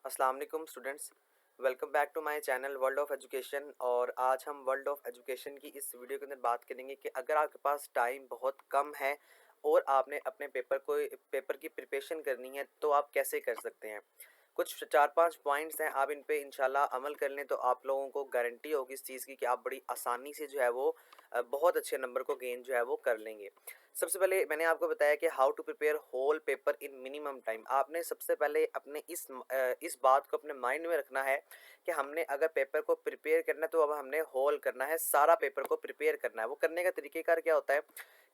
अस्सलाम वालेकुम students. Welcome back to my channel World of Education. और आज हम वर्ल्ड ऑफ एजुकेशन की इस वीडियो के अंदर बात करेंगे कि अगर आपके पास टाइम बहुत कम है और आपने अपने पेपर की प्रिपरेशन करनी है तो आप कैसे कर सकते हैं। कुछ 4-5 पॉइंट्स हैं, आप इन पे इंशाल्लाह अमल कर लें तो आप लोगों को गारंटी होगी इस चीज़ की कि आप बड़ी आसानी से जो है वो बहुत अच्छे नंबर को गेन जो है वो कर लेंगे। सबसे पहले मैंने आपको बताया कि how to prepare whole paper in minimum time. आपने सबसे पहले अपने इस बात को अपने माइंड में रखना है कि हमने अगर पेपर को प्रिपेयर करना है तो अब हमने होल करना है, सारा पेपर को प्रिपेयर करना है। वो करने का तरीक़ेकार क्या होता है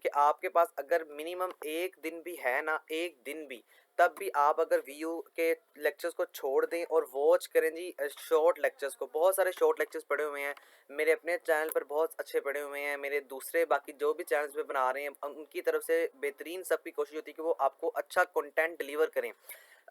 कि आपके पास अगर मिनिमम 1 दिन भी है ना, 1 दिन भी, तब भी आप अगर वीयू के लेक्चर्स को छोड़ दें और वॉच करें जी शॉर्ट लेक्चर्स को। बहुत सारे शॉर्ट लेक्चर्स पड़े हुए हैं मेरे अपने चैनल पर, बहुत अच्छे पड़े हुए हैं। मेरे दूसरे बाकी जो भी चैनल्स पे बना रहे हैं उनकी तरफ से बेहतरीन सबकी कोशिश होती है कि वो आपको अच्छा कंटेंट डिलीवर करें।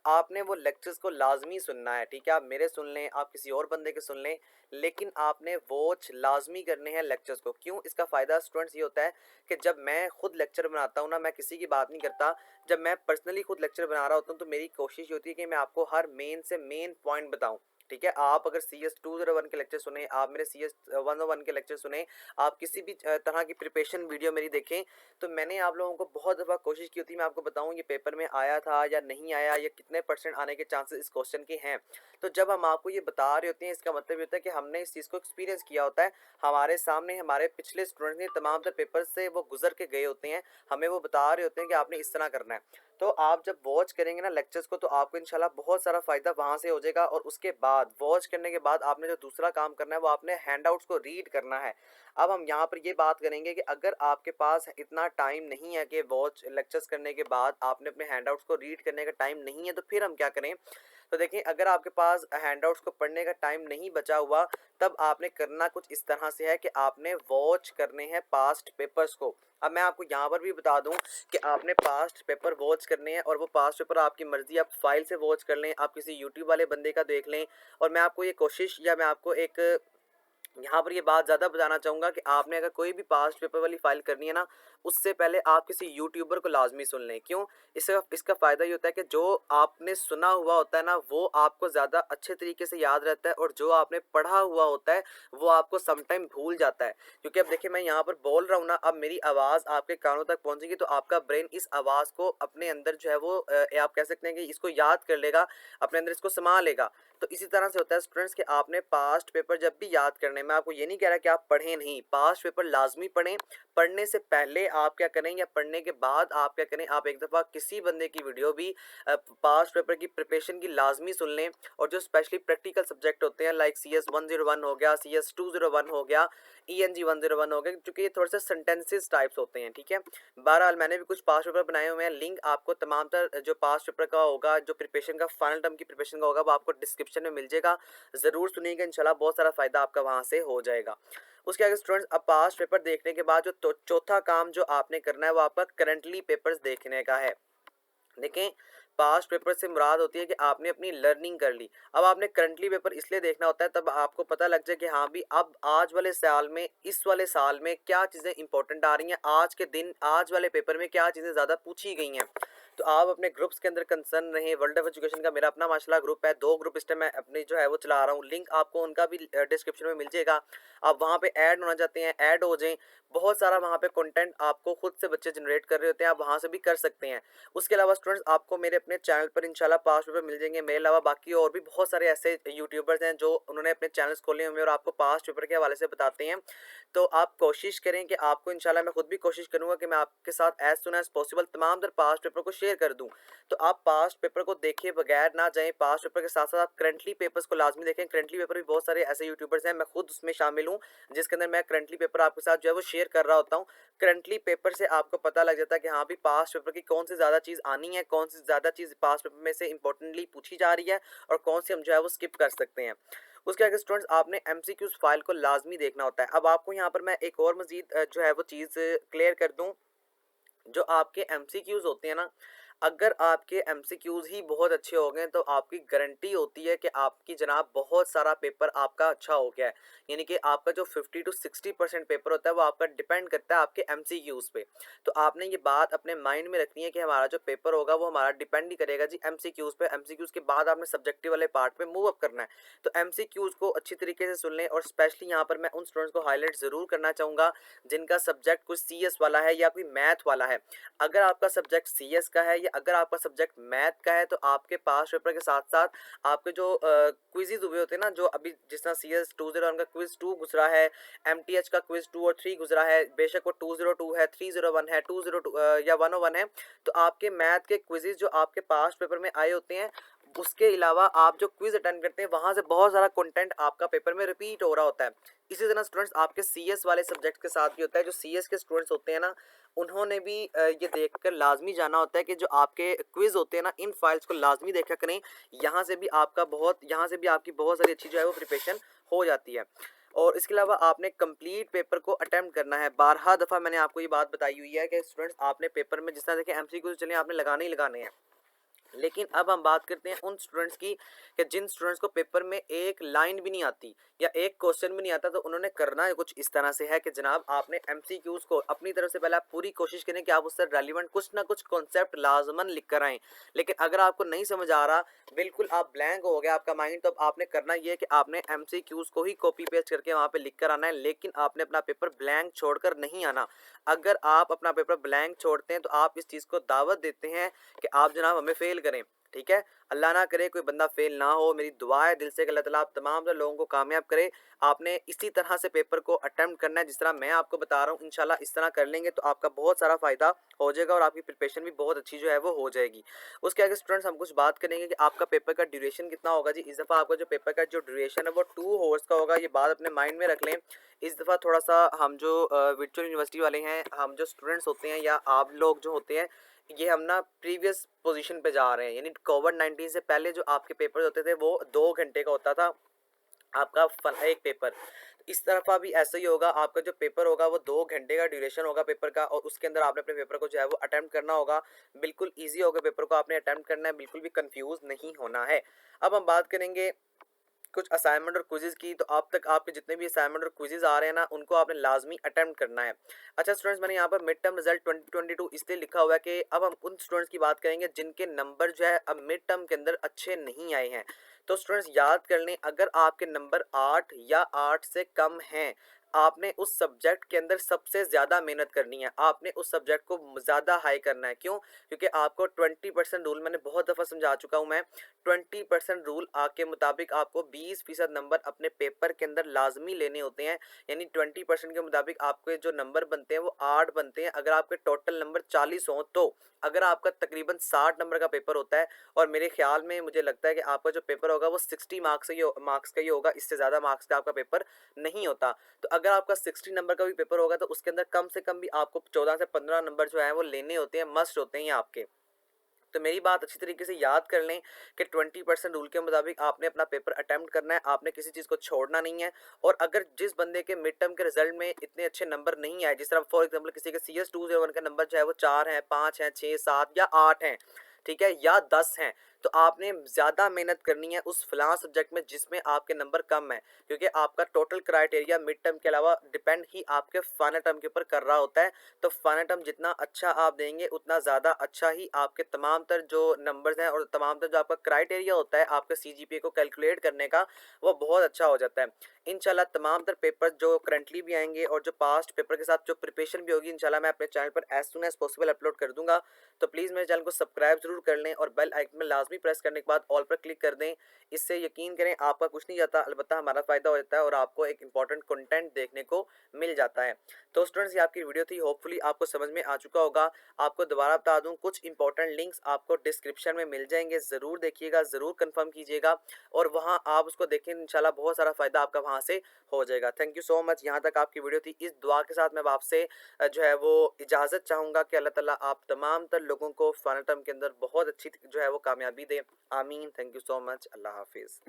आपने वो लेक्चर्स को लाजमी सुनना है, ठीक है। आप मेरे सुन लें, आप किसी और बंदे के सुन लें, लेकिन आपने वॉच लाजमी करने हैं लेक्चर्स को। क्यों? इसका फ़ायदा स्टूडेंट्स ये होता है कि जब मैं खुद लेक्चर बनाता हूँ ना, मैं किसी की बात नहीं करता, जब मैं पर्सनली खुद लेक्चर बना रहा होता हूँ तो मेरी कोशिश ये होती है कि मैं आपको हर मेन से मेन पॉइंट बताऊँ, ठीक है। आप अगर सी एस 201 के लेक्चर सुने, आप मेरे सी एस 101 के लेक्चर सुने, आप किसी भी तरह की प्रिपरेशन वीडियो मेरी देखें, तो मैंने आप लोगों को बहुत दफ़ा कोशिश की होती है मैं आपको बताऊं ये पेपर में आया था या नहीं आया, या कितने परसेंट आने के चांसेस इस क्वेश्चन के हैं। तो जब हम आपको ये बता रहे होते हैं इसका मतलब ये होता है कि हमने इस चीज़ को एक्सपीरियंस किया होता है। हमारे सामने हमारे पिछले स्टूडेंट्स ने तमाम तरह पेपर से वो गुजर के गए होते हैं, हमें वो बता रहे होते हैं कि आपने इस तरह करना है। तो आप जब वॉच करेंगे ना लेक्चर्स को तो आपको इंशाल्लाह बहुत सारा फ़ायदा वहाँ से हो जाएगा। और उसके बाद वॉच करने के बाद आपने जो दूसरा काम करना है वो आपने हैंडआउट्स को रीड करना है। अब हम यहाँ पर ये बात करेंगे कि अगर आपके पास इतना टाइम नहीं है कि वॉच लेक्चर्स करने के बाद आपने अपने हैंडआउट्स को रीड करने का टाइम नहीं है, तो फिर हम क्या करें। तो देखिए, अगर आपके पास हैंडआउट्स को पढ़ने का टाइम नहीं बचा हुआ, तब आपने करना कुछ इस तरह से है कि आपने वॉच करने हैं पास्ट पेपर्स को। अब मैं आपको यहाँ पर भी बता दूं कि आपने पास्ट पेपर वॉच करने हैं, और वो पास्ट पेपर आपकी मर्ज़ी, आप फाइल से वॉच कर लें, आप किसी यूट्यूब वाले बंदे का देख लें। और मैं आपको ये कोशिश या मैं आपको एक यहाँ पर ये बात ज़्यादा बताना चाहूँगा कि आपने अगर कोई भी पास्ट पेपर वाली फ़ाइल करनी है ना, उससे पहले आप किसी यूट्यूबर को लाज़मी सुन लें। क्यों? इसका इसका फ़ायदा ये होता है कि जो आपने सुना हुआ होता है ना, वो आपको ज़्यादा अच्छे तरीके से याद रहता है, और जो आपने पढ़ा हुआ होता है, वो आपको सम टाइम भूल जाता है। क्योंकि अब देखिए, मैं यहाँ पर बोल रहा हूँ ना, अब मेरी आवाज़ आपके कानों तक पहुँचेगी, तो आपका ब्रेन इस आवाज़ को अपने अंदर जो है वो आप कह सकते हैं कि इसको याद कर लेगा, अपने अंदर इसको समा लेगा। तो इसी तरह से होता है स्टूडेंट्स कि आपने पास्ट पेपर जब भी याद करने, मैं आपको ये नहीं कह रहा कि आप पढ़ें नहीं, पास्ट पेपर लाजमी पढ़ें। पढ़ने से पहले आप क्या करें या पढ़ने के बाद आप क्या करें, आप एक दफ़ा किसी बंदे की वीडियो भी पास्ट पेपर की प्रिपरेशन की लाजमी सुन लें। और जो स्पेशली प्रैक्टिकल सब्जेक्ट होते हैं लाइक सी एस 101 हो गया, सी एस 201 हो गया, ई एन जी 101 हो गया, क्योंकि ये थोड़े से सेंटेंसेस टाइप्स होते हैं, ठीक है। बहरहाल मैंने भी कुछ पास्ट पेपर बनाए हुए हैं, लिंक आपको तमाम तर जो पास्ट पेपर का होगा, जो प्रिपरेशन का फाइनल टर्म की प्रिपरेशन का होगा, वो आपको डिस्क्रिप्शन में मिल जाएगा। ज़रूर सुनिएगा, इंशाल्लाह बहुत सारा फ़ायदा आपका वहाँ से हो जाएगा। उसके आगे स्टूडेंट्स, अब पास्ट पेपर देखने के बाद जो चौथा काम जो आपने करना है वो आपका करंटली पेपर्स देखने का है। देखें, पास्ट पेपर से मुराद होती है कि आपने अपनी लर्निंग कर ली। अब आपने करंटली पेपर इसलिए देखना होता है तब आपको पता लग जाए कि हाँ भी अब आज वाले साल में, इस वाले साल में क्या चीज़ें इंपॉर्टेंट आ रही हैं, आज के दिन आज वाले पेपर में क्या चीज़ें ज़्यादा पूछी गई हैं। तो आप अपने ग्रुप्स के अंदर कंसर्न रहें। वर्ल्ड ऑफ एजुकेशन का मेरा अपना माशाल्लाह ग्रुप है, 2 ग्रुप इस टाइम मैं अपनी जो है वो चला रहा हूँ। लिंक आपको उनका भी डिस्क्रिप्शन में मिल जाएगा। आप वहाँ पे ऐड होना चाहते हैं, ऐड हो जाएं। बहुत सारा वहाँ पे कंटेंट आपको खुद से बच्चे जनरेट कर रहे होते हैं, आप वहाँ से भी कर सकते हैं। उसके अलावा स्टूडेंट्स, आपको मेरे अपने चैनल पर इंशाल्लाह पास्ट पेपर मिल जाएंगे। मेरे अलावा बाकी और भी बहुत सारे ऐसे यूट्यूबर्स हैं जो उन्होंने अपने चैनल्स खोले हुए हैं और आपको पास्ट पेपर के हवाले से बताते हैं। तो आप कोशिश करें कि आपको इंशाल्लाह, मैं खुद भी कोशिश करूँगा कि मैं आपके साथ एज सुन एज पॉसिबल तमाम तर पास्ट पेपर को शेयर कर दूँ। तो आप पास्ट पेपर को देखे बगैर ना जाएं, पास्ट पेपर के साथ साथ आप करंटली पेपर्स को लाजमी देखें। करंटली पेपर भी बहुत सारे ऐसे यूट्यूबर्स हैं, मैं खुद उसमें शामिल हूँ, जिसके अंदर मैं करंटली पेपर आपके साथ जो है वो शेयर कर रहा होता हूँ। करंटली पेपर से आपको पता लग जाता है कि हाँ भी पास्ट पेपर की कौन सी ज़्यादा चीज़ आनी है, कौन सी ज़्यादा चीज़ पास्ट पेपर में से इंपॉर्टेंटली पूछी जा रही है, और कौन सी हम जो है वो स्किप कर सकते हैं। उसके आगे स्टूडेंट्स, आपने एमसीक्यूज फाइल को लाजमी देखना होता है। अब आपको यहाँ पर मैं एक और मजीद जो है वो चीज़ क्लियर कर दूँ। जो आपके एमसीक्यूज होते हैं ना, अगर आपके एमसीक्यूज़ ही बहुत अच्छे हो गए तो आपकी गारंटी होती है कि आपकी जनाब बहुत सारा पेपर आपका अच्छा हो गया है। यानी कि आपका जो 50 टू 60% पेपर होता है वो आपका डिपेंड करता है आपके एमसीक्यूज़ पे। तो आपने ये बात अपने माइंड में रखनी है कि हमारा जो पेपर होगा वो हमारा डिपेंड नहीं करेगा जी एमसीक्यूज़ पे। एमसीक्यूज़ के बाद आपने सब्जेक्टिव वाले पार्ट पे मूव अप करना है। तो एमसीक्यूज़ को अच्छी तरीके से सुन लें और स्पेशली यहाँ पर मैं उन स्टूडेंट्स को हाईलाइट ज़रूर करना चाहूँगा जिनका सब्जेक्ट कुछ सीएस वाला है या कोई मैथ वाला है। अगर आपका सब्जेक्ट सीएस का है या अगर आपका सब्जेक्ट मैथ का है तो आपके पास पेपर के साथ साथ आपके जो क्विज़ेज़ हुए होते हैं ना, जो अभी जिस तरह सीएस 201 का क्विज़ 2 गुजरा है, एमटीएच का क्विज़ 2 और 3 गुजरा है, बेशक वो 202 है, 301 है, 202 या 101 है, तो आपके मैथ के क्विज़ेज़ जो आपके पास्ट पेपर में आए होते हैं, उसके अलावा आप जो क्विज़ अटेंड करते हैं वहाँ से बहुत सारा कंटेंट आपका पेपर में रिपीट हो रहा होता है। इसी तरह स्टूडेंट्स आपके सीएस वाले सब्जेक्ट के साथ भी होता है। जो सीएस के स्टूडेंट्स होते हैं ना, उन्होंने भी ये देखकर लाज़मी जाना होता है कि जो आपके क्विज़ होते हैं ना, इन फाइल्स को लाज़मी देखा करें। यहाँ से भी आपकी बहुत सारी अच्छी जो है वो प्रिपरेशन हो जाती है। और इसके अलावा आपने कंप्लीट पेपर को अटेम्प्ट करना है। 12 दफ़ा मैंने आपको ये बात बताई हुई है कि स्टूडेंट्स आपने पेपर में जिस तरह देखिए एमसीक्यू चलिए आपने लगाने ही लगाने हैं। लेकिन अब हम बात करते हैं उन स्टूडेंट्स की कि जिन स्टूडेंट्स को पेपर में एक लाइन भी नहीं आती या एक क्वेश्चन भी नहीं आता, तो उन्होंने करना है कुछ इस तरह से है कि जनाब आपने एमसीक्यूज को अपनी तरफ से पहले आप पूरी कोशिश करें कि आप उससे रेलिवेंट कुछ ना कुछ कॉन्सेप्ट लाजमन लिख कर आएँ। लेकिन अगर आपको नहीं समझ आ रहा, बिल्कुल आप ब्लैंक हो गया आपका माइंड, तो अब आपने करना ये है कि आपने एमसीक्यूज को ही कॉपी पेस्ट करके वहाँ पे लिख कर आना है, लेकिन आपने अपना पेपर ब्लैंक छोड़कर नहीं आना। अगर आप अपना पेपर ब्लैंक छोड़ते हैं तो आप इस चीज़ को दावत देते हैं कि आप जनाब हमें फेल करें। ठीक है, अल्लाह ना करे कोई बंदा फेल ना हो। मेरी दुआ है दिल से कि अल्लाह ताला आप तमाम लोगों को कामयाब करे। आपने इसी तरह से पेपर को अटेम्प्ट करना है जिस तरह मैं आपको बता रहा हूँ। इंशाल्लाह इस तरह कर लेंगे तो आपका बहुत सारा फ़ायदा हो जाएगा और आपकी प्रिपरेशन भी बहुत अच्छी जो है वो हो जाएगी। उसके आगे स्टूडेंट्स हम कुछ बात करेंगे कि आपका पेपर का ड्यूरेशन कितना होगा जी। इस दफ़ा आपका जो पेपर का जो ड्यूरेशन है वो 2 हॉर्स का होगा। ये बात अपने माइंड में रख लें। इस दफ़ा थोड़ा सा हम जो वर्चुअल यूनिवर्सिटी वाले हैं, हम जो स्टूडेंट्स होते हैं या आप लोग जो होते हैं, ये हम ना प्रीवियस पोजीशन पे जा रहे हैं। यानी कोविड-19 से पहले जो आपके पेपर होते थे वो 2 घंटे का होता था आपका एक पेपर। इस तरफ़ा भी ऐसा ही होगा, आपका जो पेपर होगा वो 2 घंटे का ड्यूरेशन होगा पेपर का और उसके अंदर आपने अपने पेपर को जो है वो अटेम्प्ट करना होगा। बिल्कुल ईज़ी होगा, पेपर को आपने अटेम्प्ट करना है, बिल्कुल भी कन्फ्यूज़ नहीं होना है। अब हम बात करेंगे कुछ असाइनमेंट और क्विज़ेज़ की। तो अब तक आपके जितने भी असाइनमेंट और क्विज़ेज़ आ रहे हैं ना, उनको आपने लाज़मी अटेम्प्ट करना है। अच्छा स्टूडेंट्स, मैंने यहाँ पर मिड टर्म रिज़ल्ट 2022 इसलिए लिखा हुआ है कि अब हम उन स्टूडेंट्स की बात करेंगे जिनके नंबर जो है अब मिड टर्म के अंदर अच्छे नहीं आए हैं। तो स्टूडेंट्स याद कर लें, अगर आपके नंबर 8 या 8 से कम हैं, आपने उस सब्जेक्ट के अंदर सबसे ज़्यादा मेहनत करनी है। आपने उस सब्जेक्ट को ज़्यादा हाई करना है। क्यों? क्योंकि आपको 20% रूल मैंने बहुत दफ़ा समझा चुका हूँ मैं। 20% रूल के मुताबिक आपको 20% नंबर अपने पेपर के अंदर लाजमी लेने होते हैं। यानी 20% के मुताबिक आपके जो नंबर बनते हैं वो 8 बनते हैं। अगर आपके टोटल नंबर 40 हों तो अगर आपका तकरीबन 60 नंबर का पेपर होता है, और मेरे ख्याल में मुझे लगता है कि आपका जो पेपर होगा वो 60 मार्क्स का ही होगा, इससे ज़्यादा मार्क्स का आपका पेपर नहीं होता। तो अगर आपका 60 नंबर का भी पेपर होगा तो उसके अंदर कम से कम भी आपको 14 से 15 नंबर जो है वो लेने होते हैं, मस्ट होते हैं ये आपके। तो मेरी बात अच्छी तरीके से याद कर लें कि 20% रूल के मुताबिक आपने अपना पेपर अटेम्प्ट करना है, आपने किसी चीज़ को छोड़ना नहीं है। और अगर जिस बंदे के मिड टर्म के रिजल्ट में इतने अच्छे नंबर नहीं आए, जिस तरह फॉर एग्जांपल किसी के CS 201 का नंबर जो है वो 4 हैं, 5 हैं, 6, 7 या 8 हैं, ठीक है, या 10 हैं, तो आपने ज़्यादा मेहनत करनी है उस फलां सब्जेक्ट में जिसमें आपके नंबर कम है। क्योंकि आपका टोटल क्राइटेरिया मिड टर्म के अलावा डिपेंड ही आपके फाइनल टर्म के ऊपर कर रहा होता है। तो फाइनल टर्म जितना अच्छा आप देंगे उतना ज़्यादा अच्छा ही आपके तमाम तर जो नंबर्स हैं और तमाम तर जो आपका क्राइटेरिया होता है आपके CGPA को कैलकुलेट करने का, वो बहुत अच्छा हो जाता है। इंशाल्लाह तमाम तर पेपर जो करंटली भी आएंगे और जो पास्ट पेपर के साथ जो प्रिपरेशन भी होगी, इंशाल्लाह मैं अपने चैनल पर as soon as possible upload कर दूंगा। तो प्लीज़ मेरे चैनल को सब्सक्राइब जरूर कर लें और बेल आइकन में लाजमी प्रेस करने के बाद ऑल पर क्लिक कर दें। इससे यकीन करें आपका कुछ नहीं जाता, अलबत्ता हमारा फ़ायदा हो जाता है और आपको एक इंपॉर्टेंट कंटेंट देखने को मिल जाता है। तो स्टूडेंट्स, ये आपकी वीडियो थी, होपफुली आपको समझ में आ चुका होगा। आपको दोबारा बता दूं, कुछ इंपॉर्टेंट लिंक्स आपको डिस्क्रिप्शन में मिल जाएंगे, ज़रूर देखिएगा, ज़रूर कंफर्म कीजिएगा और वहां आप उसको देखें, इंशाल्लाह बहुत सारा फ़ायदा आपका वहां से हो जाएगा। Thank you so much. यहाँ तक आपकी वीडियो थी। इस दुआ के साथ मैं आपसे जो है वो इजाज़त चाहूँगा कि अल्लाह ताला आप तमाम तर लोगों को फाइनल टर्म के अंदर बहुत अच्छी जो है वो कामयाबी दे। आमीन। Thank you so much. अल्लाह हाफिज़।